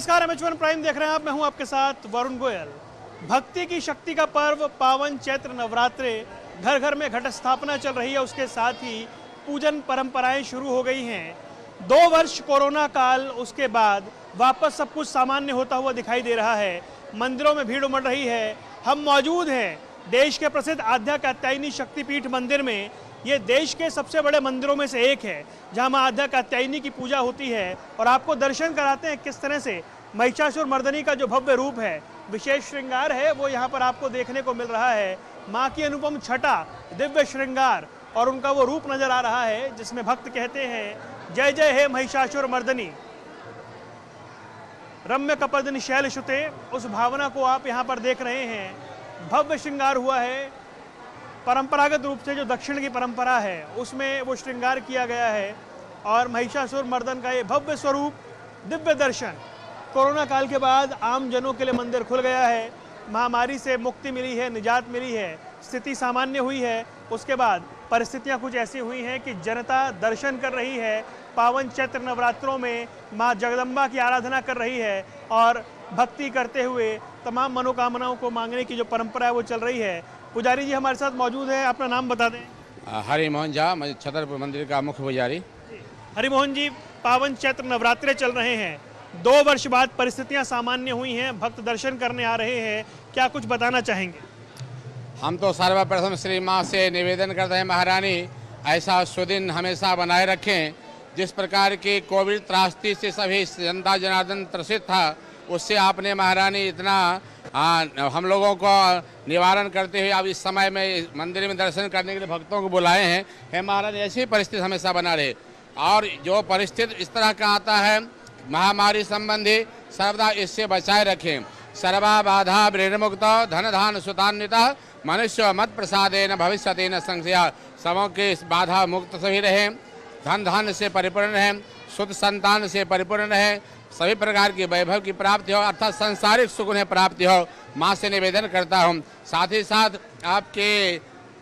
नमस्कार, एमएच1 प्राइम देख रहे हैं आप। मैं हूं आपके साथ वरुण गोयल। भक्ति की शक्ति का पर्व पावन चैत्र नवरात्रे, घर घर में घट स्थापना चल रही है। उसके साथ ही पूजन परंपराएं शुरू हो गई हैं। 2 वर्ष कोरोना काल, उसके बाद वापस सब कुछ सामान्य होता हुआ दिखाई दे रहा है। मंदिरों में भीड़ उमड़ रही है। हम मौजूद हैं देश के प्रसिद्ध आद्या कात्यायनी शक्तिपीठ मंदिर में। ये देश के सबसे बड़े मंदिरों में से एक है जहां मां आद्या कात्यायनी की पूजा होती है। और आपको दर्शन कराते हैं किस तरह से महिषासुर मर्दनी का जो भव्य रूप है, विशेष श्रृंगार है, वो यहाँ पर आपको देखने को मिल रहा है। माँ की अनुपम छटा, दिव्य श्रृंगार और उनका वो रूप नजर आ रहा है जिसमें भक्त कहते हैं जय जय हे महिषासुर मर्दनी, रम्य कपर्दनी शैलसुते। उस भावना को आप यहाँ पर देख रहे हैं। भव्य श्रृंगार हुआ है। परंपरागत रूप से जो दक्षिण की परंपरा है उसमें वो श्रृंगार किया गया है। और महिषासुर मर्दन का ये भव्य स्वरूप, दिव्य दर्शन। कोरोना काल के बाद आम जनों के लिए मंदिर खुल गया है। महामारी से मुक्ति मिली है, निजात मिली है, स्थिति सामान्य हुई है। उसके बाद परिस्थितियां कुछ ऐसी हुई हैं कि जनता दर्शन कर रही है। पावन चैत्र नवरात्रों में माँ जगदम्बा की आराधना कर रही है और भक्ति करते हुए तमाम मनोकामनाओं को मांगने की जो परंपरा है वो चल रही है। पुजारी जी हमारे साथ मौजूद हैं, अपना नाम बता दें। हरिमोहन झा, मैं छतरपुर मंदिर का मुख्य पुजारी। हरिमोहन जी, पावन चैत्र नवरात्रे चल रहे हैं। 2 वर्ष बाद परिस्थितियां सामान्य हुई हैं, भक्त दर्शन करने आ रहे हैं, क्या कुछ बताना चाहेंगे? हम तो सर्वप्रथम श्री माँ से निवेदन करते हैं, महारानी ऐसा सुदिन हमेशा बनाए रखें। जिस प्रकार की कोविड त्रासदी से सभी जनता जनार्दन त्रसित था, उससे आपने महारानी इतना हम लोगों को निवारण करते हुए अब इस समय में मंदिर में दर्शन करने के लिए भक्तों को बुलाए हैं। हे महारानी, ऐसी परिस्थिति हमेशा बना रहे। और जो परिस्थिति इस तरह का आता है महामारी संबंधी, सर्वदा इससे बचाए रखें। सर्वा बाधा वृणमुक्त धन धान सुतान्वित मनुष्य मत प्रसादेन भविष्यते न संशया। सबों के इस बाधा मुक्त सभी रहे, धन धान से परिपूर्ण रहे, शुद्ध संतान से परिपूर्ण रहे, सभी प्रकार की वैभव की प्राप्ति हो, अर्थात सांसारिक सुख उन्हें प्राप्ति हो। माँ से निवेदन करता हूँ। साथ ही साथ आपके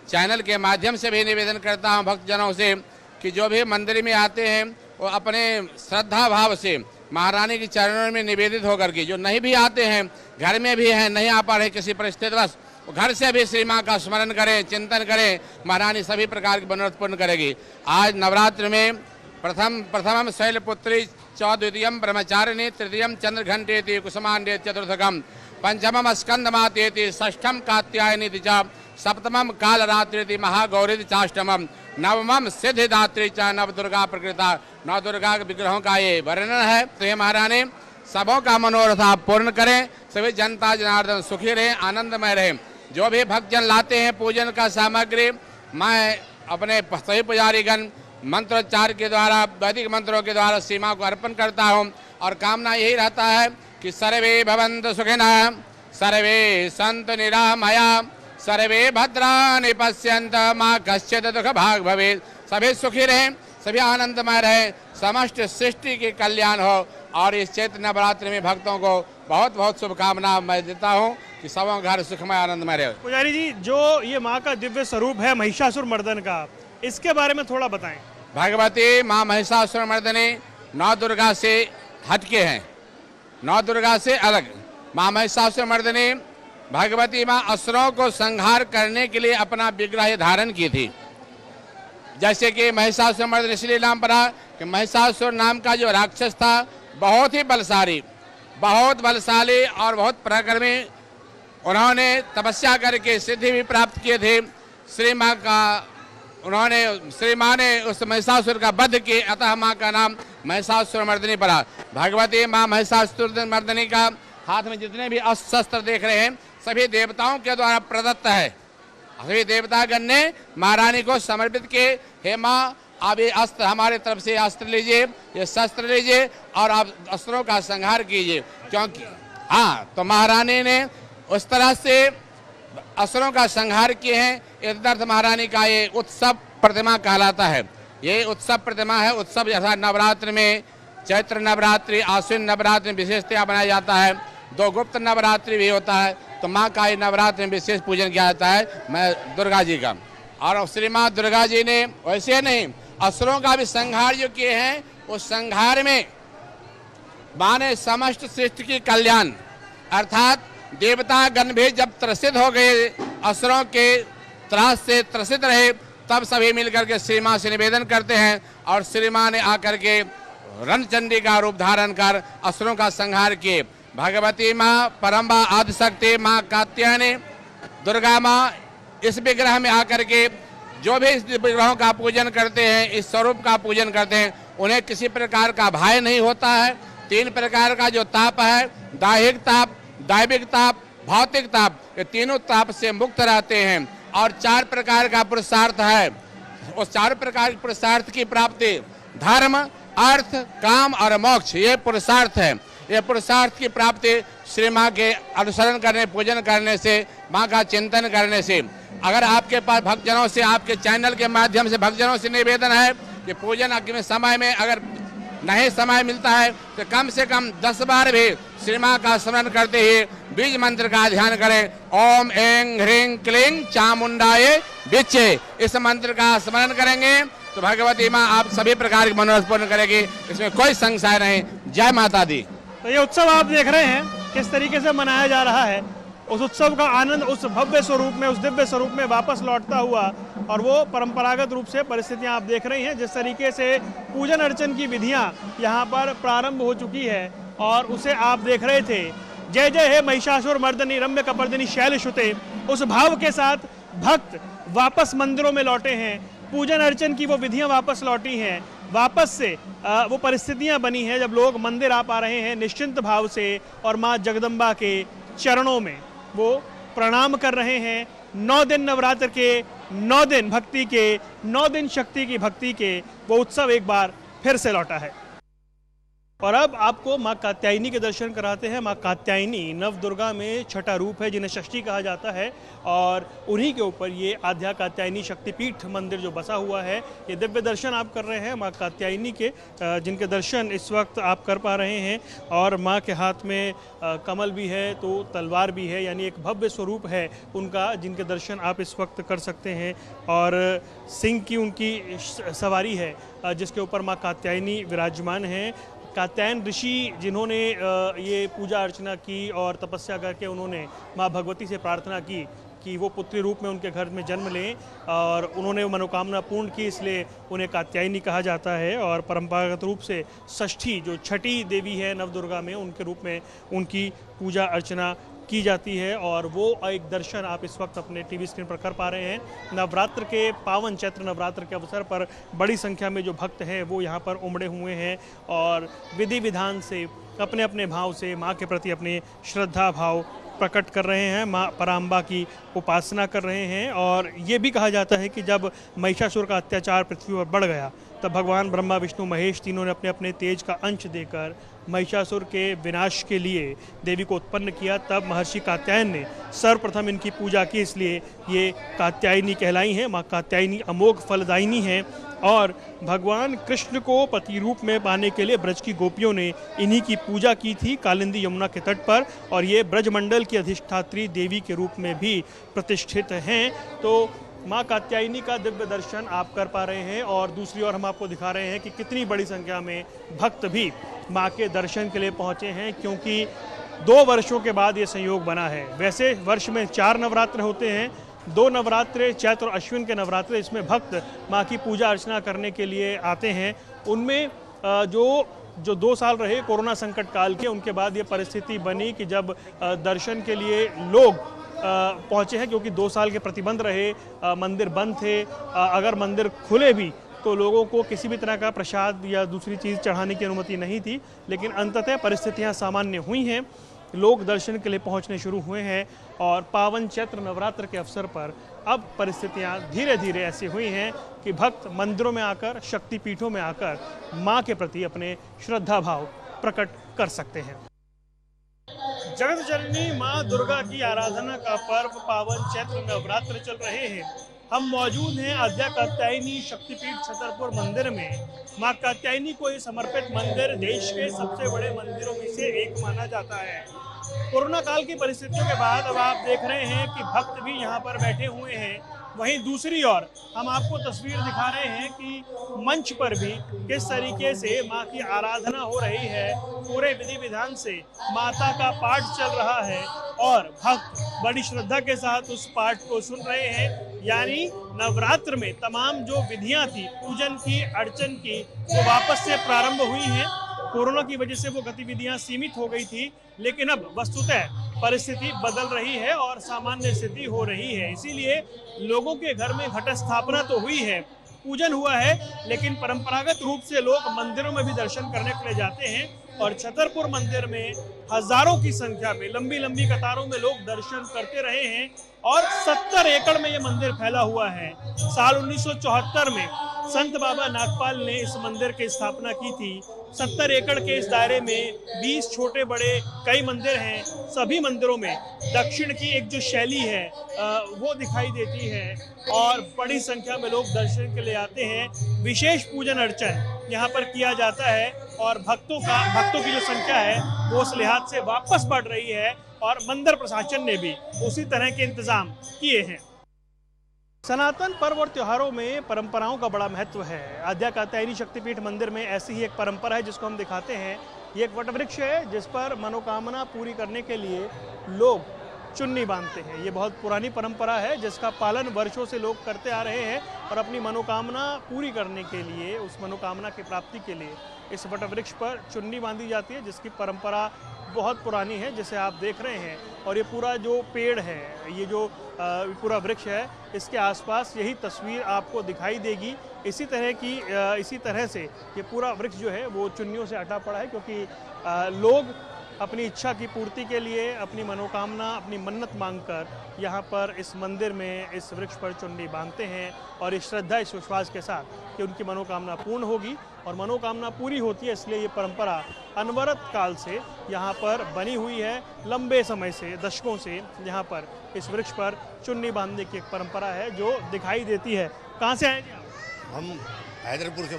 चैनल के माध्यम से भी निवेदन करता हूँ भक्तजनों से कि जो भी मंदिर में आते हैं वो अपने श्रद्धा भाव से महारानी के चरणों में निवेदित होकर के, जो नहीं भी आते हैं, घर में भी हैं, नहीं आ पा रहे किसी परिस्थितिवश, घर से भी श्री माँ का स्मरण करें, चिंतन करें। महारानी सभी प्रकार की मनोरथ पूर्ण करेगी। आज नवरात्र में प्रथमम शैलपुत्री चौद्वितीयम ब्रह्मचारिणी तृतीयम चंद्रघंटेति कुसुमांडे चतुर्थकम पंचमम स्कंदमातेति षष्ठम कात्यायनी च सप्तमम कालरात्रि महागौरी चाष्टमम नवमम सिद्धिदात्री च नवदुर्गा प्रकृता। नवदुर्गा के विग्रहों का ये वर्णन है। तो ये महारानी सबों का मनोरथ आप पूर्ण करें, सभी जनता जनार्दन सुखी रहे, आनंदमय रहे। जो भी भक्तजन लाते हैं पूजन का सामग्री, मैं अपने सभी पुजारीगण मंत्रोच्चार के द्वारा, वैदिक मंत्रों के द्वारा सीमा को अर्पण करता हूँ। और कामना यही रहता है कि सर्वे भवन्तु सुखिनः, सर्वे सन्तु निरामया, सर्वे भद्राणि पश्यन्तु मा कश्चित् दुःख भाग् भवेत्। सभी सुखी रहें, सभी आनंदमय रहें, समस्त सृष्टि के कल्याण हो। और इस चैत्र नवरात्रि में भक्तों को बहुत बहुत शुभकामना मैं देता हूँ कि सबों घर सुखमय आनंदमय रहे। पुजारी जी, जो ये माँ का दिव्य स्वरूप है महिषासुर मर्दन का, इसके बारे में थोड़ा बताएं। भगवती माँ महिषासुर मर्दनी नौ दुर्गा से हटके हैं, नौ दुर्गा से अलग। माँ महिषासुर मर्दनी भगवती माँ असुरों को संहार करने के लिए अपना विग्रह धारण की थी। जैसे कि महिषासुर मर्दनी इसलिए नाम पड़ा कि महिषासुर नाम का जो राक्षस था बहुत ही बलशाली, बहुत बलशाली और बहुत पराक्रमी। उन्होंने तपस्या करके सिद्धि भी प्राप्त किए थे। श्री माँ ने उस महिषासुर का वध किए, अतः माँ का नाम महिषासुर मर्दनी पड़ा। भगवती माँ महिषासुर मर्दनी का हाथ में जितने भी अस्त्र शस्त्र देख रहे हैं सभी देवताओं के द्वारा प्रदत्त है। सभी देवतागण ने महारानी को समर्पित किए। हे माँ, आप ये अस्त्र हमारे तरफ से अस्त्र लीजिए, ये शस्त्र लीजिए और आप अस्त्रों का संहार कीजिए। क्योंकि तो महारानी ने उस तरह से असुरों का संहार किए हैं। इदर्थ महारानी का ये उत्सव प्रतिमा कहलाता है। ये उत्सव प्रतिमा है। उत्सव जैसा नवरात्र में चैत्र नवरात्रि, आश्विन नवरात्रि में विशेषतया बनाया जाता है। 2 गुप्त नवरात्रि भी होता है। तो माँ का ये नवरात्र में विशेष पूजन किया जाता है, मैं दुर्गा जी का। और श्री माँ दुर्गा जी ने वैसे नहीं, असुरों का भी संहार जो किए हैं, उस संहार में माँ ने समस्त सृष्टि की कल्याण अर्थात देवता गण भी जब त्रसित हो गए, असुरों के त्रास से त्रसित रहे, तब सभी मिलकर के श्री माँ से निवेदन करते हैं और श्री माँ ने आकर के रणचंडी का रूप धारण कर असुरों का संहार किए। भगवती माँ परम्बा आदिशक्ति माँ कात्यायनी दुर्गा माँ इस विग्रह में आकर के जो भी इस विग्रहों का पूजन करते हैं, इस स्वरूप का पूजन करते हैं, उन्हें किसी प्रकार का भय नहीं होता है। 3 प्रकार का जो ताप है, दाहिक ताप, दैविक ताप, भौतिक ताप, ये तीनों ताप से मुक्त रहते हैं। और 4 प्रकार का पुरुषार्थ है, उस 4 प्रकार के पुरुषार्थ की प्राप्ति धर्म, अर्थ, काम और मोक्ष, ये पुरुषार्थ है। ये पुरुषार्थ की प्राप्ति श्री माँ के अनुसरण करने, पूजन करने से, माँ का चिंतन करने से। अगर आपके पास भक्तजनों से, आपके चैनल के माध्यम से भक्तजनों से निवेदन है कि पूजन के समय में अगर नहीं समय मिलता है तो कम से कम 10 बार भी श्री माँ का स्मरण करते हुए बीज मंत्र का ध्यान करें। ओम ऐं ह्रीं क्लीं चामुंडाय विच्चे, इस मंत्र का स्मरण करेंगे तो भगवती माँ आप सभी प्रकार की मनोरथ पूर्ण करेगी, इसमें कोई संशय नहीं। जय माता दी। तो ये उत्सव आप देख रहे हैं किस तरीके से मनाया जा रहा है। उस उत्सव का आनंद उस भव्य स्वरूप में, उस दिव्य स्वरूप में वापस लौटता हुआ, और वो परंपरागत रूप से परिस्थितियां आप देख रही हैं। जिस तरीके से पूजन अर्चन की विधियां यहाँ पर प्रारंभ हो चुकी है और उसे आप देख रहे थे। जय जय हे महिषासुर मर्दनी रम्य कपर्दिनी शैलसुते, उस भाव के साथ भक्त वापस मंदिरों में लौटे हैं। पूजन अर्चन की वो विधियां वापस लौटी हैं, वापस से वो परिस्थितियां बनी हैं जब लोग मंदिर आ पा रहे हैं निश्चिंत भाव से और माँ जगदम्बा के चरणों में वो प्रणाम कर रहे हैं। 9 दिन नवरात्र के, 9 दिन भक्ति के, 9 दिन शक्ति की भक्ति के वो उत्सव एक बार फिर से लौटा है। और अब आपको माँ कात्यायनी के दर्शन कराते हैं। माँ कात्यायनी नव दुर्गा में छठा रूप है जिन्हें षष्ठी कहा जाता है, और उन्हीं के ऊपर ये आद्या कात्यायनी शक्तिपीठ मंदिर जो बसा हुआ है, ये दिव्य दर्शन आप कर रहे हैं माँ कात्यायनी के, जिनके दर्शन इस वक्त आप कर पा रहे हैं। और माँ के हाथ में कमल भी है तो तलवार भी है, यानी एक भव्य स्वरूप है उनका, जिनके दर्शन आप इस वक्त कर सकते हैं। और सिंह की उनकी सवारी है जिसके ऊपर माँ कात्यायनी विराजमान हैं। कात्यायन ऋषि जिन्होंने ये पूजा अर्चना की और तपस्या करके उन्होंने माँ भगवती से प्रार्थना की कि वो पुत्री रूप में उनके घर में जन्म लें, और उन्होंने मनोकामना पूर्ण की, इसलिए उन्हें कात्यायनी कहा जाता है। और परंपरागत रूप से षष्ठी जो छठी देवी है नवदुर्गा में, उनके रूप में उनकी पूजा अर्चना की जाती है। और वो एक दर्शन आप इस वक्त अपने टीवी स्क्रीन पर कर पा रहे हैं। नवरात्र के पावन चैत्र नवरात्र के अवसर पर बड़ी संख्या में जो भक्त हैं वो यहाँ पर उमड़े हुए हैं और विधि विधान से, अपने अपने भाव से माँ के प्रति अपने श्रद्धा भाव प्रकट कर रहे हैं, माँ पराम्बा की उपासना कर रहे हैं। और ये भी कहा जाता है कि जब महिषासुर का अत्याचार पृथ्वी पर बढ़ गया तब भगवान ब्रह्मा विष्णु महेश तीनों ने अपने अपने तेज का अंश देकर महिषासुर के विनाश के लिए देवी को उत्पन्न किया। तब महर्षि कात्यायन ने सर्वप्रथम इनकी पूजा की, इसलिए ये कात्यायनी कहलाई हैं। माँ कात्यायनी अमोघ फलदायिनी हैं और भगवान कृष्ण को पति रूप में पाने के लिए ब्रज की गोपियों ने इन्हीं की पूजा की थी कालिंदी यमुना के तट पर, और ये ब्रजमंडल की अधिष्ठात्री देवी के रूप में भी प्रतिष्ठित हैं। तो माँ कात्यायनी का दिव्य दर्शन आप कर पा रहे हैं। और दूसरी ओर हम आपको दिखा रहे हैं कि कितनी बड़ी संख्या में भक्त भी माँ के दर्शन के लिए पहुँचे हैं, क्योंकि 2 वर्षों के बाद ये संयोग बना है। वैसे वर्ष में 4 नवरात्र होते हैं, 2 नवरात्रे चैत्र और अश्विन के नवरात्रे, इसमें भक्त माँ की पूजा अर्चना करने के लिए आते हैं। उनमें जो 2 साल रहे कोरोना संकट काल के, उनके बाद ये परिस्थिति बनी कि जब दर्शन के लिए लोग पहुँचे हैं, क्योंकि 2 साल के प्रतिबंध रहे, मंदिर बंद थे। अगर मंदिर खुले भी तो लोगों को किसी भी तरह का प्रसाद या दूसरी चीज़ चढ़ाने की अनुमति नहीं थी, लेकिन अंततः परिस्थितियां सामान्य हुई हैं, लोग दर्शन के लिए पहुंचने शुरू हुए हैं। और पावन चैत्र नवरात्र के अवसर पर अब परिस्थितियां धीरे धीरे ऐसी हुई हैं कि भक्त मंदिरों में आकर, शक्तिपीठों में आकर माँ के प्रति अपने श्रद्धा भाव प्रकट कर सकते हैं। जगत जननी माँ दुर्गा की आराधना का पर्व पावन चैत्र नवरात्र चल रहे हैं। हम मौजूद हैं आद्या कात्यायनी शक्तिपीठ छतरपुर मंदिर में। माँ कात्यायनी को ये समर्पित मंदिर देश के सबसे बड़े मंदिरों में से एक माना जाता है। कोरोना काल की परिस्थितियों के बाद अब आप देख रहे हैं कि भक्त भी यहाँ पर बैठे हुए हैं। वहीं दूसरी ओर हम आपको तस्वीर दिखा रहे हैं कि मंच पर भी किस तरीके से मां की आराधना हो रही है। पूरे विधि विधान से माता का पाठ चल रहा है और भक्त बड़ी श्रद्धा के साथ उस पाठ को सुन रहे हैं। यानी नवरात्र में तमाम जो विधियां थी पूजन की, अर्चन की, वो वापस से प्रारंभ हुई हैं। कोरोना की वजह से वो गतिविधियां सीमित हो गई थी, लेकिन अब वस्तुतः परिस्थिति बदल रही है और सामान्य स्थिति हो रही है। इसीलिए लोगों के घर में घट स्थापना तो हुई है, पूजन हुआ है, लेकिन परंपरागत रूप से लोग मंदिरों में भी दर्शन करने के लिए जाते हैं और छतरपुर मंदिर में हजारों की संख्या में लंबी लंबी कतारों में लोग दर्शन करते रहे हैं। और 70 एकड़ में ये मंदिर फैला हुआ है। साल 1974 में संत बाबा नागपाल ने इस मंदिर की स्थापना की थी। 70 एकड़ के इस दायरे में 20 छोटे बड़े कई मंदिर हैं। सभी मंदिरों में दक्षिण की एक जो शैली है वो दिखाई देती है और बड़ी संख्या में लोग दर्शन के लिए आते हैं। विशेष पूजन अर्चन यहाँ पर किया जाता है और भक्तों की जो संख्या है वो उस लिहाज से वापस बढ़ रही है और मंदिर प्रशासन ने भी उसी तरह के इंतजाम किए हैं। सनातन पर्व और त्योहारों में परंपराओं का बड़ा महत्व है। अद्या कात्यायनी शक्तिपीठ मंदिर में ऐसी ही एक परंपरा है जिसको हम दिखाते हैं। ये एक वटवृक्ष है जिस पर मनोकामना पूरी करने के लिए लोग चुन्नी बांधते हैं। ये बहुत पुरानी परंपरा है जिसका पालन वर्षों से लोग करते आ रहे हैं और अपनी मनोकामना पूरी करने के लिए, उस मनोकामना की प्राप्ति के लिए इस वटवृक्ष पर चुन्नी बांधी जाती है, जिसकी परंपरा बहुत पुरानी है, जिसे आप देख रहे हैं। और ये पूरा जो पेड़ है, ये जो पूरा वृक्ष है, इसके आसपास यही तस्वीर आपको दिखाई देगी। इसी तरह से ये पूरा वृक्ष जो है वो चुन्नियों से अटा पड़ा है, क्योंकि लोग अपनी इच्छा की पूर्ति के लिए, अपनी मनोकामना, अपनी मन्नत मांगकर यहाँ पर इस मंदिर में इस वृक्ष पर चुन्नी बांधते हैं और इस श्रद्धा, इस विश्वास के साथ कि उनकी मनोकामना पूर्ण होगी और मनोकामना पूरी होती है। इसलिए ये परंपरा अनवरत काल से यहाँ पर बनी हुई है। लंबे समय से, दशकों से यहाँ पर इस वृक्ष पर चुन्नी बांधने की एक परंपरा है जो दिखाई देती है। कहाँ से आए थे आप? हम हैदरपुर से,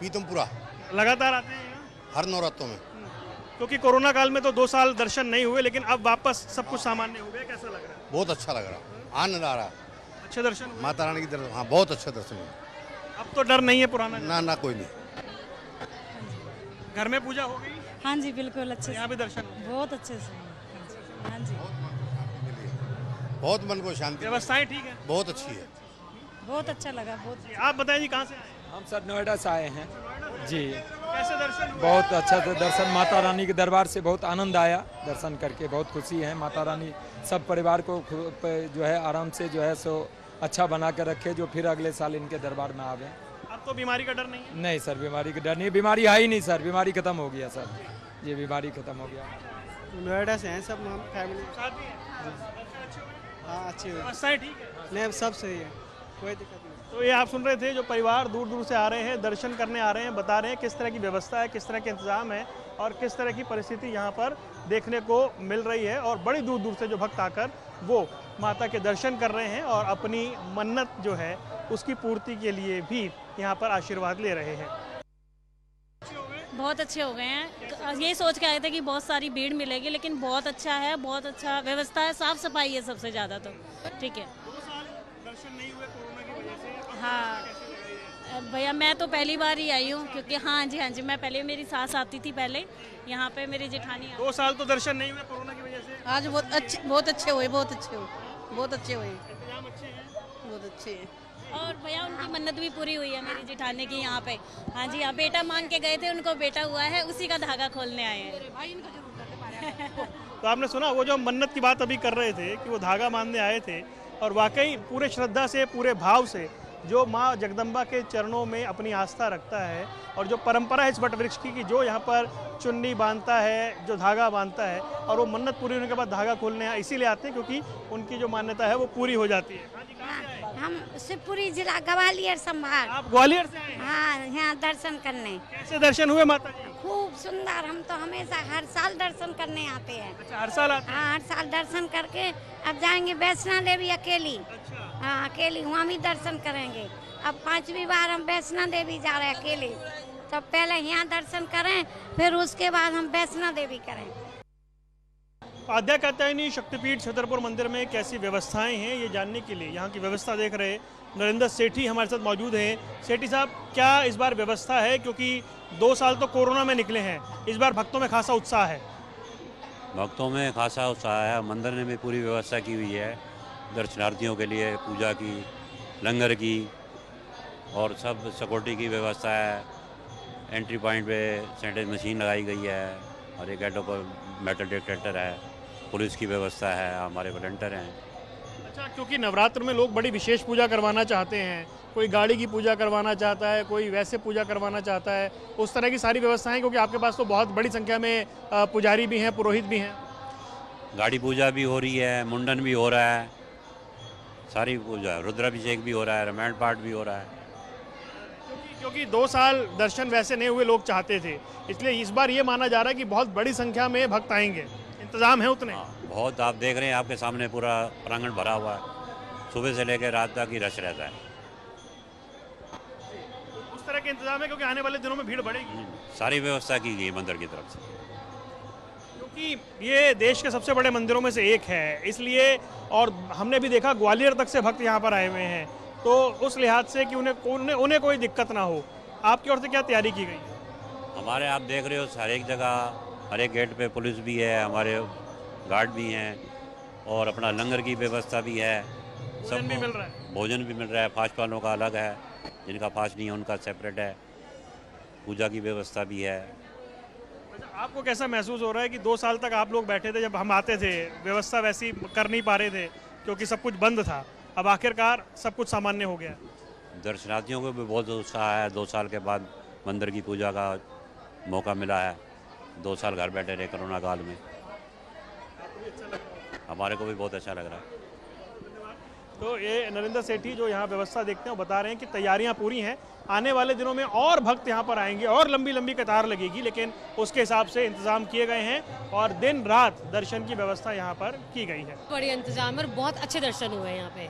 पीतमपुरा। लगातार आते हैं यहाँ? हर नवरात्रों में। क्योंकि कोरोना काल में तो 2 साल दर्शन नहीं हुए, लेकिन अब वापस सब कुछ सामान्य हो गया। कैसा लग रहा है? बहुत अच्छा लग रहा, आनंद आ रहा। अच्छे दर्शन हुए? माता रानी की दर्शन, हाँ बहुत अच्छा दर्शन हुआ। अब तो डर नहीं है पुराना? ना कोई नहीं। घर में पूजा हो गई? हाँ जी बिल्कुल अच्छे से। यहाँ भी दर्शन बहुत अच्छे से। हाँ जी बहुत मन को शांति। व्यवस्थाएं ठीक है? बहुत अच्छी है। बहुत अच्छा लगा। बहुत। आप बताएं जी, कहाँ से आए? हम सर नोएडा से आए हैं जी। कैसे दर्शन हुए? बहुत अच्छा था दर्शन। माता रानी के दरबार से बहुत आनंद आया, दर्शन करके बहुत खुशी है। माता रानी सब परिवार को जो है आराम से जो है सो अच्छा बना कर रखे, जो फिर अगले साल इनके दरबार में आवे। अब तो बीमारी का डर नहीं है? नहीं सर, बीमारी का डर नहीं, बीमारी है ही नहीं सर, बीमारी खत्म हो गया सर, ये बीमारी खत्म हो गया। नोएडा से हैं सब फैमिली। साथ ही है? दर्शन अच्छे हुए? हाँ अच्छी हुई। व्यवस्थाएं ठीक है? नहीं सब सही है, कोई दिक्कत नहीं। तो ये आप सुन रहे थे, जो परिवार दूर दूर से आ रहे हैं, दर्शन करने आ रहे हैं, बता रहे हैं किस तरह की व्यवस्था है, किस तरह के इंतजाम है और किस तरह की परिस्थिति यहाँ पर देखने को मिल रही है। और बड़ी दूर दूर से जो भक्त आकर वो माता के दर्शन कर रहे हैं और अपनी मन्नत जो है उसकी पूर्ति के लिए भी यहाँ पर आशीर्वाद ले रहे हैं। बहुत अच्छे हो गए हैं। ये सोच के आए थे कि बहुत सारी भीड़ मिलेगी, लेकिन बहुत अच्छा है, बहुत अच्छा व्यवस्था है, साफ सफाई है सबसे ज़्यादा तो ठीक है। 2 साल दर्शन नहीं हुए कोरोना की वजह से। हाँ भैया, मैं तो पहली बार ही आई हूँ, क्योंकि हाँ जी मैं पहले, मेरी सास आती थी पहले यहाँ पे, मेरी जेठानी। 2 साल तो दर्शन नहीं हुए कोरोना की वजह से। आज बहुत अच्छे हुए, बहुत अच्छे हुए। इंतजाम अच्छे हैं? बहुत अच्छे हैं। और भैया उनकी मन्नत भी पूरी हुई है मेरी जेठानी की यहाँ पे। हाँ जी, बेटा मांग के गए थे, उनको बेटा हुआ है, उसी का धागा खोलने आए हैं। तो आपने सुना वो जो मन्नत की बात अभी कर रहे थे कि वो धागा बांधने आए थे, और वाकई पूरे श्रद्धा से, पूरे भाव से जो माँ जगदम्बा के चरणों में अपनी आस्था रखता है और जो परंपरा है इस वटवृक्ष की कि जो यहाँ पर चुन्नी बांधता है, जो धागा बांधता है और वो मन्नत पूरी होने के बाद धागा खोलने इसीलिए आते हैं क्योंकि उनकी जो मान्यता है वो पूरी हो जाती है। हम शिवपुरी जिला ग्वालियर संभाग। आप ग्वालियर से आए हैं? हाँ, यहाँ दर्शन करने। कैसे दर्शन हुए माता जी? खूब सुंदर। हम तो हमेशा हर साल दर्शन करने आते हैं। अच्छा, हर साल आते हैं? हाँ, हर साल दर्शन करके अब जाएंगे वैष्णो देवी अकेली। अच्छा। हाँ, अकेली वहाँ भी दर्शन करेंगे। अब 5वीं बार हम वैष्णो देवी जा रहे हैं अकेले। तो पहले यहाँ दर्शन करें, फिर उसके बाद हम वैष्णो देवी करें। आद्या कात्यायनी शक्तिपीठ छतरपुर मंदिर में कैसी व्यवस्थाएं हैं ये जानने के लिए यहाँ की व्यवस्था देख रहे नरेंद्र सेठी हमारे साथ मौजूद हैं। सेठी साहब, क्या इस बार व्यवस्था है, क्योंकि 2 साल तो कोरोना में निकले हैं, इस बार भक्तों में खासा उत्साह है? भक्तों में खासा उत्साह है। मंदिर ने भी पूरी व्यवस्था की हुई है दर्शनार्थियों के लिए, पूजा की, लंगर की और सब सिक्योरिटी की व्यवस्था है। एंट्री पॉइंट पे सैनिटाइज मशीन लगाई गई है और एक गेटों पर मेटल डिटेक्टर है। पुलिस की व्यवस्था है, हमारे वॉलंटियर हैं। अच्छा, क्योंकि नवरात्र में लोग बड़ी विशेष पूजा करवाना चाहते हैं, कोई गाड़ी की पूजा करवाना चाहता है, कोई वैसे पूजा करवाना चाहता है, उस तरह की सारी व्यवस्थाएं, क्योंकि आपके पास तो बहुत बड़ी संख्या में पुजारी भी हैं, पुरोहित भी हैं। गाड़ी पूजा भी हो रही है, मुंडन भी हो रहा है, सारी पूजा, रुद्राभिषेक भी हो रहा है, रामायण पाठ भी हो रहा है। क्योंकि 2 साल दर्शन वैसे नहीं हुए, लोग चाहते थे, इसलिए इस बार ये माना जा रहा है कि बहुत बड़ी संख्या में भक्त आएंगे। इंतजाम है उतने? बहुत, आप देख रहे हैं, आपके सामने पूरा प्रांगण भरा हुआ है, सुबह से लेकर रात तक ही रश रहता है। उस तरह के इंतजाम है, क्योंकि आने वाले दिनों में भीड़ बढ़ेगी। सारी व्यवस्था की गई मंदिर की तरफ से, क्योंकि ये देश के सबसे बड़े मंदिरों में से एक है, इसलिए। और हमने भी देखा ग्वालियर तक से भक्त यहाँ पर आए हुए हैं, तो उस लिहाज से कि उन्हें कोई दिक्कत ना हो, आपकी ओर से क्या तैयारी की गई? हमारे, आप देख रहे हो, हर एक जगह, हर एक गेट पे पुलिस भी है, हमारे गार्ड भी हैं और अपना लंगर की व्यवस्था भी है। भोजन भी मिल रहा है? भोजन भी मिल रहा है। फास्ट वालों का अलग है, जिनका फास्ट नहीं है उनका सेपरेट है। पूजा की व्यवस्था भी है। आपको कैसा महसूस हो रहा है कि 2 साल तक आप लोग बैठे थे, जब हम आते थे व्यवस्था वैसी कर नहीं पा रहे थे क्योंकि सब कुछ बंद था, अब आखिरकार सब कुछ सामान्य हो गया? दर्शनार्थियों को भी बहुत उत्साह है। 2 साल के बाद मंदिर की पूजा का मौका मिला है। 2 साल घर बैठे रहे कोरोना काल में, हमारे को भी बहुत अच्छा लग रहा है। तो ये नरेंद्र सेठी जो यहाँ व्यवस्था देखते हैं वो बता रहे हैं कि तैयारियाँ पूरी हैं, आने वाले दिनों में और भक्त यहाँ पर आएंगे और लंबी लंबी कतार लगेगी, लेकिन उसके हिसाब से इंतजाम किए गए हैं और दिन रात दर्शन की व्यवस्था यहाँ पर की गई है। बड़े इंतजाम और बहुत अच्छे दर्शन हुए हैं यहाँ पे।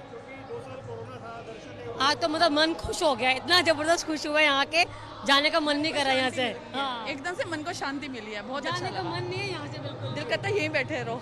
आज तो मतलब मन खुश हो गया, इतना जबरदस्त खुश हुआ है यहाँ के, जाने का मन नहीं कर रहा यहाँ से। हाँ। एकदम से मन को शांति मिली है, बहुत जाने अच्छा का मन नहीं है यहाँ से, बिल्कुल दिल करता है यहीं बैठे रहो।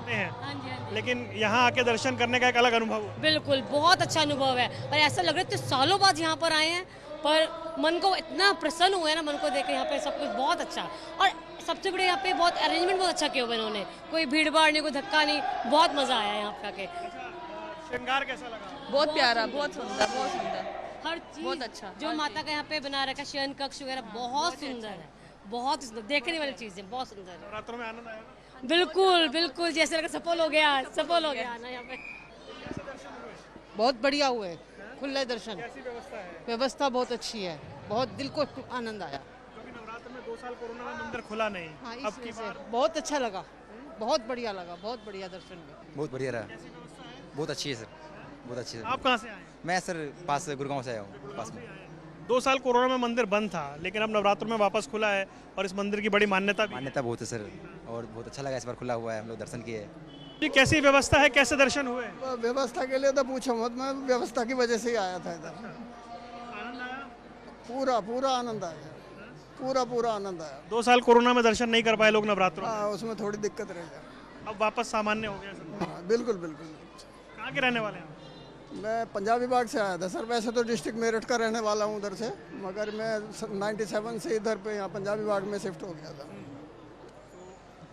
हैं, लेकिन यहाँ आके दर्शन करने का एक अलग अनुभव है। बिल्कुल, बहुत अच्छा अनुभव है और ऐसा लग रहा है कि सालों बाद यहाँ पर आए हैं, पर मन को इतना प्रसन्न हुआ है ना, मन को देख के यहाँ पे सब कुछ बहुत अच्छा। और सबसे बड़े यहाँ पे बहुत अरेंजमेंट बहुत अच्छा किया हुआ है इन्होंने, कोई भीड़ भाड़ नहीं, कोई धक्का नहीं, बहुत मजा आया यहाँ पे आके। श्रृंगार कैसा लगा? बहुत प्यारा, बहुत सुंदर, बहुत सुंदर, हर चीज बहुत अच्छा। जो माता का यहाँ पे बना रखा शयन कक्ष वगैरह बहुत सुंदर है, बहुत सुंदर, देखने वाली चीज है, बहुत सुंदर है। नवरात्रों में आनंद आया? बिल्कुल बिल्कुल, जैसे लगा सफल हो गया, सफल हो गया ना यहाँ पे। बहुत बढ़िया हुए, खुले दर्शन। व्यवस्था बहुत अच्छी है, बहुत दिल को आनंद आया। क्योंकि नवरात्र में 2 साल कोरोना में मंदिर खुला नहीं, हाँ, अब की बार बहुत अच्छा लगा, बहुत बढ़िया लगा, बहुत बढ़िया दर्शन में। बहुत बढ़िया रहा, बहुत अच्छी है सर, बहुत अच्छी है। आप कहाँ से आए? मैं सर पास गुड़गांव से आया हूँ, पास में। 2 साल कोरोना में मंदिर बंद था, लेकिन अब नवरात्र में वापस खुला है और इस मंदिर की बड़ी मान्यता भी। मान्यता बहुत है सर, और बहुत अच्छा लगा इस बार खुला हुआ है, हम लोग दर्शन किए। जी, कैसी व्यवस्था है, कैसे दर्शन हुए? व्यवस्था के लिए तो पूछो मत, मैं व्यवस्था की वजह से ही आया था इधर। आनंद आया? पूरा पूरा आनंद आया, पूरा पूरा आनंद आया। 2 साल कोरोना में दर्शन नहीं कर पाए लोग नवरात्रों में, हाँ, उसमें थोड़ी दिक्कत रह गई। अब वापस सामान्य हो गया सब। हाँ, बिल्कुल बिल्कुल। कहाँ के रहने वाले हैं? मैं पंजाब विभाग से आया था सर, वैसे तो डिस्ट्रिक्ट मेरठ का रहने वाला हूँ उधर से, मगर मैं 97 से इधर पे यहाँ पंजाब विभाग में शिफ्ट हो गया था।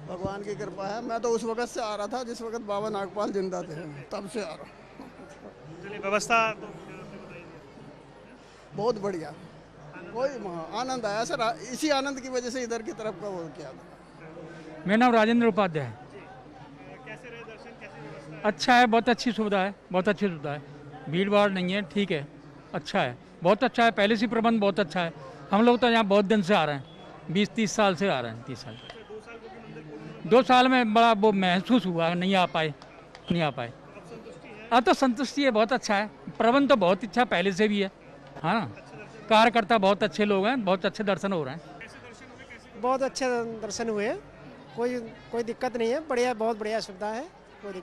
भगवान की कृपा है, मैं तो उस वक्त से आ रहा था जिस वक्त बाबा नागपाल जिंदा थे, तब से आ रहा हूँ। चलिए, व्यवस्था बहुत बढ़िया, कोई आनंद आया सर, इसी आनंद की वजह से इधर की तरफ का वो किया था। मेरा नाम राजेंद्र उपाध्याय है। कैसे रहे दर्शन, कैसी व्यवस्था? अच्छा है, बहुत अच्छी सुविधा है, बहुत अच्छी सुविधा है, भीड़ भाड़ नहीं है, ठीक है, अच्छा है, बहुत अच्छा है, पहले से प्रबंध बहुत अच्छा है। हम लोग तो यहाँ बहुत दिन से आ रहे हैं, 20-30 साल से आ रहे हैं, 30 साल। 2 साल में बड़ा वो महसूस हुआ, नहीं आ पाए। अब तो संतुष्टि है, बहुत अच्छा है, प्रबंध तो बहुत अच्छा पहले से भी है, हाँ ना, कार्यकर्ता बहुत अच्छे लोग हैं, बहुत अच्छे दर्शन हो रहे हैं। बहुत अच्छे दर्शन हुए, कोई दिक्कत नहीं है, बढ़िया, बहुत बढ़िया सुविधा है, कोई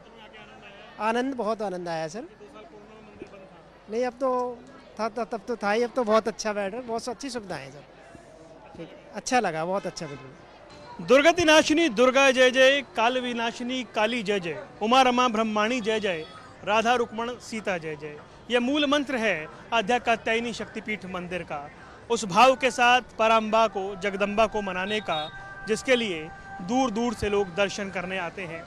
आनंद, बहुत आनंद आया सर। नहीं, अब तो था, तब तो था ही, अब तो बहुत अच्छा बैठ रहा है, बहुत अच्छी सुविधा है सर, ठीक, अच्छा लगा, बहुत अच्छा। बिल्कुल दुर्गति नाशिनी दुर्गा जय जय, काल विनाशिनी काली जय जय, उमा रमा ब्रह्माणी जय जय, राधा रुक्मण सीता जय जय। यह मूल मंत्र है अयोध्या कात्यायनी शक्तिपीठ मंदिर का, उस भाव के साथ पराम्बा को, जगदम्बा को मनाने का, जिसके लिए दूर दूर से लोग दर्शन करने आते हैं।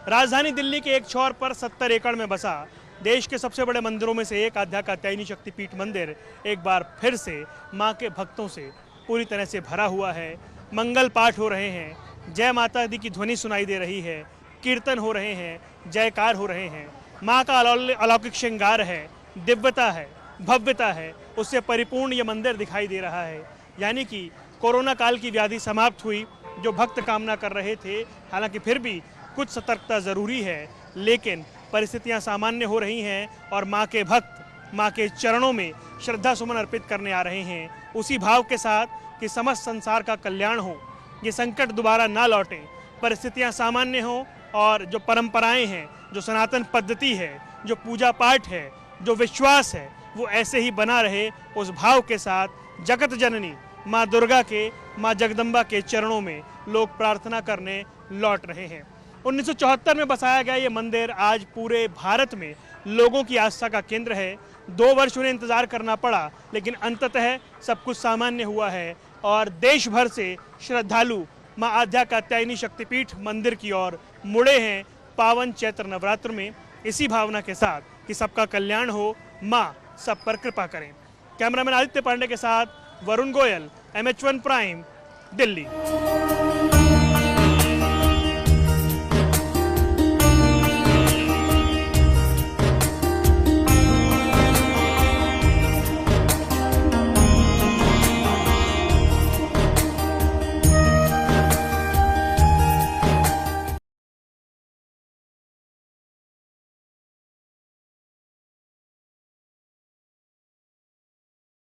राजधानी दिल्ली के एक छोर पर 70 एकड़ में बसा देश के सबसे बड़े मंदिरों में से एक अयोध्या कात्यायनी शक्तिपीठ मंदिर एक बार फिर से मां के भक्तों से पूरी तरह से भरा हुआ है। मंगल पाठ हो रहे हैं, जय माता दी की ध्वनि सुनाई दे रही है, कीर्तन हो रहे हैं, जयकार हो रहे हैं। मां का अलौकिक श्रृंगार है, दिव्यता है, भव्यता है, उससे परिपूर्ण ये मंदिर दिखाई दे रहा है। यानी कि कोरोना काल की व्याधि समाप्त हुई, जो भक्त कामना कर रहे थे, हालांकि फिर भी कुछ सतर्कता ज़रूरी है, लेकिन परिस्थितियां सामान्य हो रही हैं और मां के भक्त मां के चरणों में श्रद्धा सुमन अर्पित करने आ रहे हैं, उसी भाव के साथ कि समस्त संसार का कल्याण हो, ये संकट दोबारा ना लौटे, परिस्थितियां सामान्य हो और जो परंपराएं हैं, जो सनातन पद्धति है, जो पूजा पाठ है, जो विश्वास है, वो ऐसे ही बना रहे। उस भाव के साथ जगत जननी माँ दुर्गा के, माँ जगदम्बा के चरणों में लोग प्रार्थना करने लौट रहे हैं। 1974 में बसाया गया ये मंदिर आज पूरे भारत में लोगों की आस्था का केंद्र है। 2 वर्ष उन्हें इंतजार करना पड़ा, लेकिन अंततः सब कुछ सामान्य हुआ है और देश भर से श्रद्धालु मां अयोध्या कात्यायनी शक्तिपीठ मंदिर की ओर मुड़े हैं पावन चैत्र नवरात्र में, इसी भावना के साथ कि सबका कल्याण हो, मां सब पर कृपा करें। कैमरामैन आदित्य पांडे के साथ वरुण गोयल, MH1 प्राइम, दिल्ली।